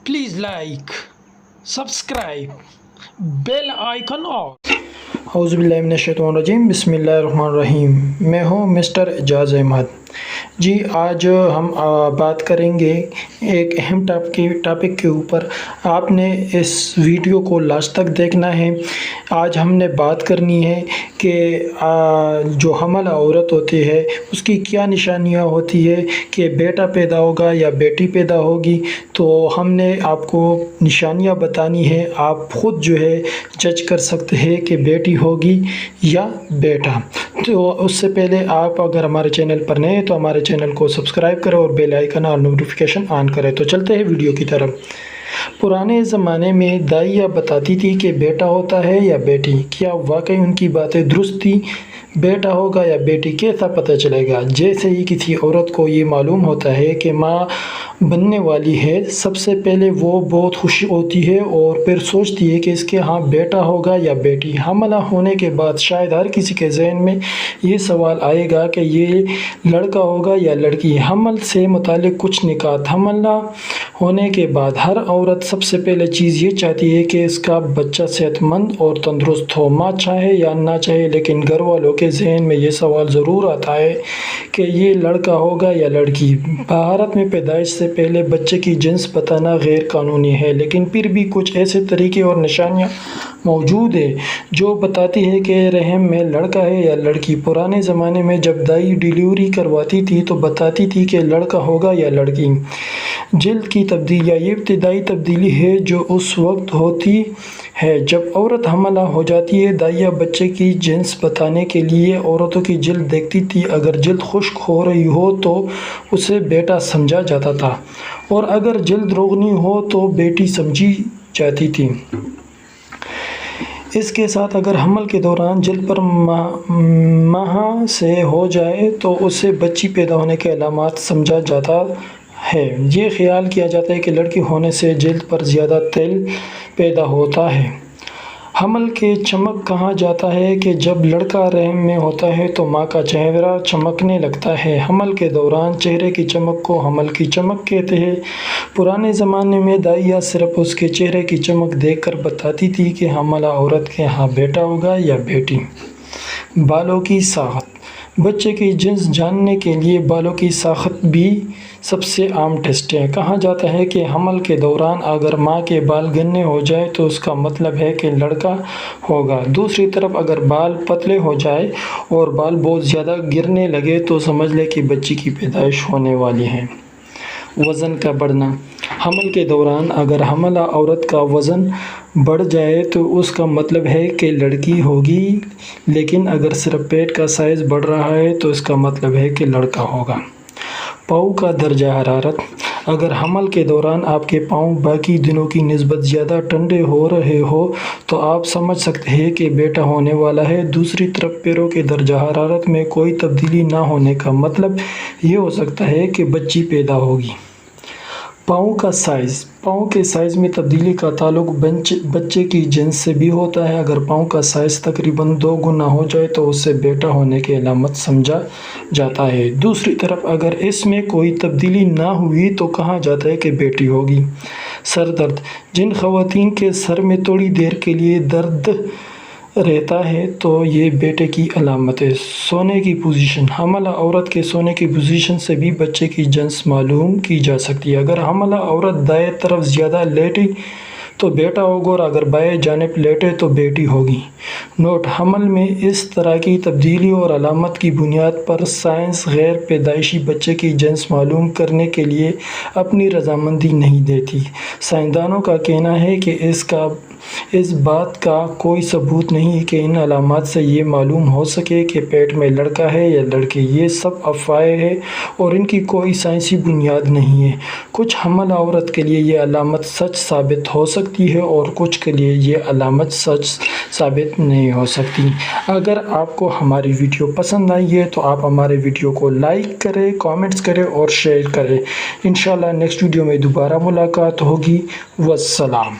Please like, subscribe, bell icon on. औज़ुबिल्लाहि मिनश्शैतानिर्रजीम बिस्मिल्लाहिर्रहमानिर्रहीम। मैं हूँ मिस्टर एजाज़ अहमद। जी आज हम बात करेंगे एक अहम टॉपिक के ऊपर। आपने इस वीडियो को लास्ट तक देखना है। आज हमने बात करनी है कि जो हमला औरत होती है उसकी क्या निशानियां होती है, कि बेटा पैदा होगा या बेटी पैदा होगी। तो हमने आपको निशानियां बतानी है, आप ख़ुद जो है जज कर सकते हैं कि बेटी होगी या बेटा। तो उससे पहले आप अगर हमारे चैनल पर नए हैं तो हमारे चैनल को सब्सक्राइब करें और बेल आइकन और नोटिफिकेशन ऑन करें। तो चलते हैं वीडियो की तरफ। पुराने ज़माने में दाइयाँ बताती थी कि बेटा होता है या बेटी। क्या वाकई उनकी बातें दुरुस्त थी? बेटा होगा या बेटी कैसा पता चलेगा? जैसे ही किसी औरत को ये मालूम होता है कि माँ बनने वाली है, सबसे पहले वो बहुत खुश होती है और फिर सोचती है कि इसके यहाँ बेटा होगा या बेटी। हमला होने के बाद शायद हर किसी के जहन में ये सवाल आएगा कि ये लड़का होगा या लड़की। हमल से मुतालिक कुछ निकात। हमला होने के बाद हर औरत सबसे पहले चीज़ ये चाहती है कि इसका बच्चा सेहतमंद और तंदुरुस्त हो, माँ चाहे या ना चाहे। लेकिन घर वालों के जहन में ये सवाल ज़रूर आता है कि ये लड़का होगा या लड़की। भारत में पैदाइश से पहले बच्चे की जिन्स बताना गैर कानूनी है, लेकिन फिर भी कुछ ऐसे तरीके और निशानियाँ मौजूद है जो बताती है कि रहम में लड़का है या लड़की। पुराने ज़माने में जब दाई डिलीवरी करवाती थी तो बताती थी कि लड़का होगा या लड़की। जिल्द की तब्दीली ये इब्तिदाई तब्दीली है जो उस वक्त होती है जब औरत हमला हो जाती है। दाइया बच्चे की जिन्स बताने के लिए औरतों की जिल्द देखती थी। अगर जिल्द खुश्क हो रही हो तो उसे बेटा समझा जाता था, और अगर जिल्द रोगनी हो तो बेटी समझी जाती थी। इसके साथ अगर हमल के दौरान जिल्द पर माह से हो जाए तो उसे बच्ची पैदा होने के अलामात समझा जाता है। ये ख्याल किया जाता है कि लड़की होने से जिल्द पर ज़्यादा तेल पैदा होता है। हमल के चमक कहा जाता है कि जब लड़का रहम में होता है तो माँ का चेहरा चमकने लगता है। हमल के दौरान चेहरे की चमक को हमल की चमक कहते हैं। पुराने ज़माने में दाइया सिर्फ उसके चेहरे की चमक देखकर बताती थी कि हमला औरत के यहाँ बेटा होगा या बेटी। बालों की साख़त। बच्चे की जिन्स जानने के लिए बालों की साख़त भी सबसे आम टेस्ट है। कहा जाता है कि हमल के दौरान अगर माँ के बाल घने हो जाए तो उसका मतलब है कि लड़का होगा। दूसरी तरफ अगर बाल पतले हो जाए और बाल बहुत ज़्यादा गिरने लगे तो समझ ले कि बच्ची की पैदाइश होने वाली है। वज़न का बढ़ना। हमल के दौरान अगर हमला औरत का वज़न बढ़ जाए तो उसका मतलब है कि लड़की होगी, लेकिन अगर सिर्फ पेट का साइज़ बढ़ रहा है तो इसका मतलब है कि लड़का होगा। पाँव का दर्जा हरारत। अगर हमल के दौरान आपके पाँव बाकी दिनों की निस्बत ज़्यादा ठंडे हो रहे हो तो आप समझ सकते हैं कि बेटा होने वाला है। दूसरी तरफ पैरों के दर्जा हरारत में कोई तब्दीली ना होने का मतलब ये हो सकता है कि बच्ची पैदा होगी। पाँव का साइज़। पाँव के साइज़ में तब्दीली का ताल्लुक बच्चे की जिन्स से भी होता है। अगर पाँव का साइज़ तकरीबन 2 गुना हो जाए तो उससे बेटा होने की अलामत समझा जाता है। दूसरी तरफ अगर इसमें कोई तब्दीली ना हुई तो कहा जाता है कि बेटी होगी। सर दर्द। जिन ख़वातीन के सर में थोड़ी देर के लिए दर्द रहता है तो ये बेटे की अलामत है। सोने की पोजीशन। हमला औरत के सोने की पोजीशन से भी बच्चे की जिन्स मालूम की जा सकती है। अगर हमला औरत दाएं तरफ ज़्यादा लेटी तो बेटा होगा, और अगर बाएं जानिब लेटे तो बेटी होगी। नोट: हमल में इस तरह की तब्दीली और अलामत की बुनियाद पर साइंस गैर पैदाइशी बच्चे की जिन्स मालूम करने के लिए अपनी रजामंदी नहीं देती। साइंसदानों का कहना है कि इस बात का कोई सबूत नहीं है कि इन अलामात से ये मालूम हो सके कि पेट में लड़का है या लड़की। ये सब अफवाहें हैं और इनकी कोई साइंसी बुनियाद नहीं है। कुछ हमला औरत के लिए ये अलामत सच साबित हो सकती है और कुछ के लिए ये अलामत सच साबित नहीं हो सकती। अगर आपको हमारी वीडियो पसंद आई है तो आप हमारे वीडियो को लाइक करें, कमेंट्स करें और शेयर करें। इंशाल्लाह नेक्स्ट वीडियो में दोबारा मुलाकात होगी। वस्सलाम।